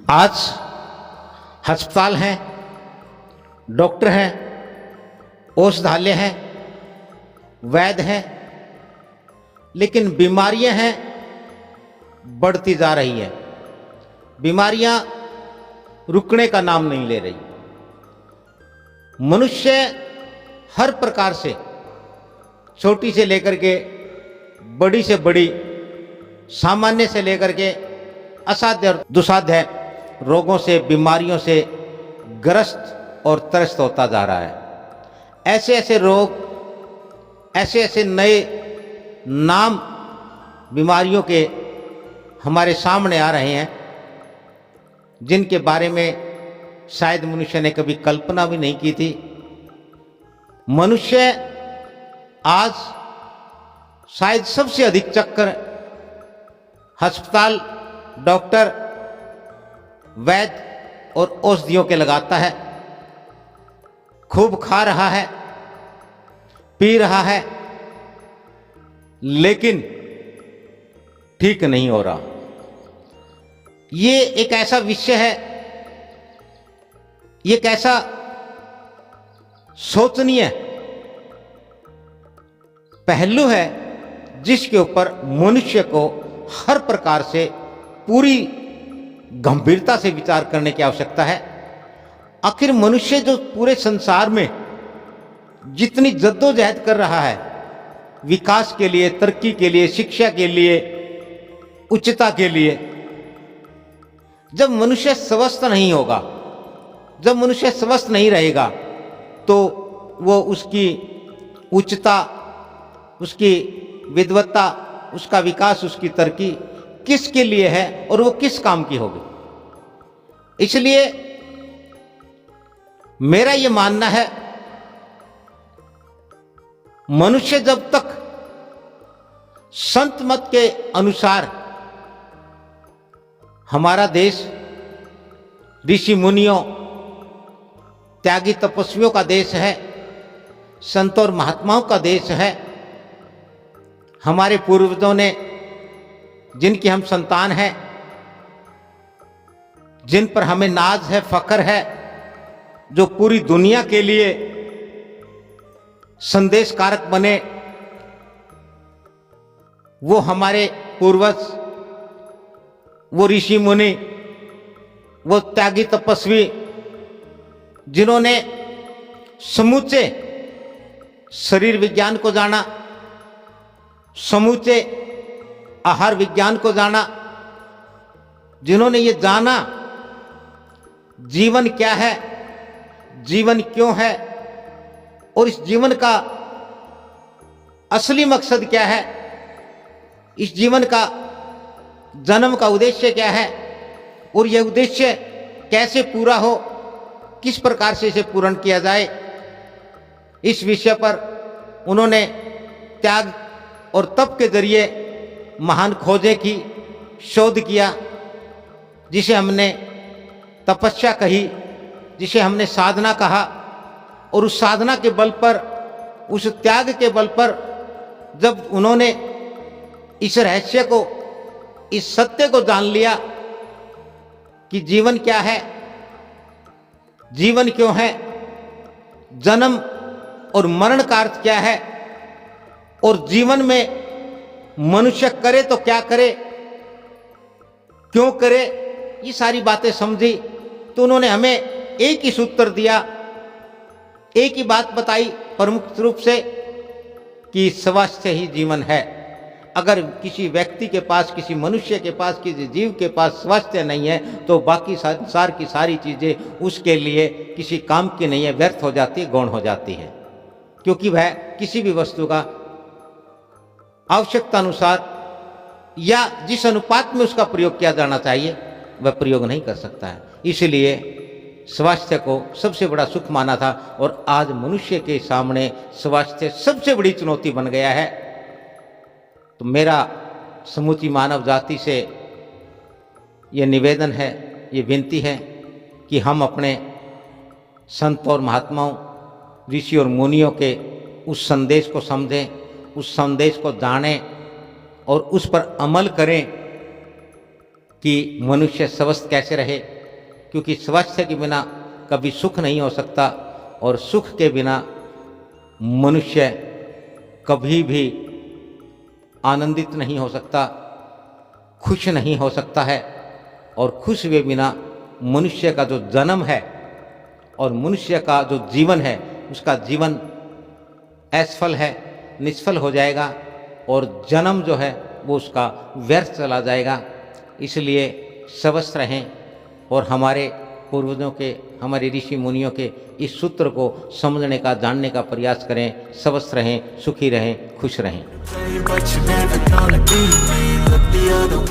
आज अस्पताल हैं, डॉक्टर हैं, औषधालय हैं, वैद्य हैं, लेकिन बीमारियां हैं, बढ़ती जा रही हैं। बीमारियां रुकने का नाम नहीं ले रही। मनुष्य हर प्रकार से, छोटी से लेकर के बड़ी से बड़ी, सामान्य से लेकर के असाध्य और दुसाध्य रोगों से, बीमारियों से ग्रस्त और त्रस्त होता जा रहा है। ऐसे ऐसे रोग, ऐसे ऐसे नए नाम बीमारियों के हमारे सामने आ रहे हैं जिनके बारे में शायद मनुष्य ने कभी कल्पना भी नहीं की थी। मनुष्य आज शायद सबसे अधिक चक्कर अस्पताल, डॉक्टर, वैद्य और औषधियों के लगाता है। खूब खा रहा है, पी रहा है, लेकिन ठीक नहीं हो रहा। ये एक ऐसा विषय है, ये एक ऐसा सोचनीय पहलू है जिसके ऊपर मनुष्य को हर प्रकार से पूरी गंभीरता से विचार करने की आवश्यकता है। आखिर मनुष्य जो पूरे संसार में जितनी जद्दोजहद कर रहा है, विकास के लिए, तरक्की के लिए, शिक्षा के लिए, उच्चता के लिए, जब मनुष्य स्वस्थ नहीं होगा, जब मनुष्य स्वस्थ नहीं रहेगा, तो वो उसकी उच्चता, उसकी विद्वत्ता, उसका विकास, उसकी तरक्की किसके लिए है और वो किस काम की होगी। इसलिए मेरा ये मानना है, मनुष्य जब तक संत मत के अनुसार, हमारा देश ऋषि मुनियों, त्यागी तपस्वियों का देश है, संतों और महात्माओं का देश है। हमारे पूर्वजों ने, जिनकी हम संतान हैं, जिन पर हमें नाज है, फख्र है, जो पूरी दुनिया के लिए संदेश कारक बने, वो हमारे पूर्वज, वो ऋषि मुनि, वो त्यागी तपस्वी, जिन्होंने समूचे शरीर विज्ञान को जाना, समूचे आहार विज्ञान को जाना, जिन्होंने ये जाना जीवन क्या है, जीवन क्यों है और इस जीवन का असली मकसद क्या है, इस जीवन का जन्म का उद्देश्य क्या है और यह उद्देश्य कैसे पूरा हो, किस प्रकार से इसे पूर्ण किया जाए, इस विषय पर उन्होंने त्याग और तप के जरिए महान खोजें की, शोध किया, जिसे हमने तपस्या कही, जिसे हमने साधना कहा। और उस साधना के बल पर, उस त्याग के बल पर जब उन्होंने इस रहस्य को, इस सत्य को जान लिया कि जीवन क्या है, जीवन क्यों है, जन्म और मरण का अर्थ क्या है, और जीवन में मनुष्य करे तो क्या करे, क्यों करे, ये सारी बातें समझी, तो उन्होंने हमें एक ही सूत्र दिया, एक ही बात बताई प्रमुख रूप से कि स्वास्थ्य ही जीवन है। अगर किसी व्यक्ति के पास, किसी मनुष्य के पास, किसी जीव के पास स्वास्थ्य नहीं है तो बाकी संसार की सारी चीज़ें उसके लिए किसी काम की नहीं है, व्यर्थ हो जाती है, गौण हो जाती है, क्योंकि वह किसी भी वस्तु का आवश्यकता अनुसार या जिस अनुपात में उसका प्रयोग किया जाना चाहिए वह प्रयोग नहीं कर सकता है। इसलिए स्वास्थ्य को सबसे बड़ा सुख माना था और आज मनुष्य के सामने स्वास्थ्य सबसे बड़ी चुनौती बन गया है। तो मेरा समूची मानव जाति से ये निवेदन है, ये विनती है कि हम अपने संत और महात्माओं, ऋषि और मुनियों के उस संदेश को समझें, उस संदेश को जानें और उस पर अमल करें कि मनुष्य स्वस्थ कैसे रहे, क्योंकि स्वास्थ्य के बिना कभी सुख नहीं हो सकता और सुख के बिना मनुष्य कभी भी आनंदित नहीं हो सकता, खुश नहीं हो सकता है। और खुश हुए बिना मनुष्य का जो जन्म है और मनुष्य का जो जीवन है उसका जीवन असफल है, निष्फल हो जाएगा और जन्म जो है वो उसका व्यर्थ चला जाएगा। इसलिए स्वस्थ रहें और हमारे पूर्वजों के, हमारे ऋषि मुनियों के इस सूत्र को समझने का, जानने का प्रयास करें। स्वस्थ रहें, सुखी रहें, खुश रहें।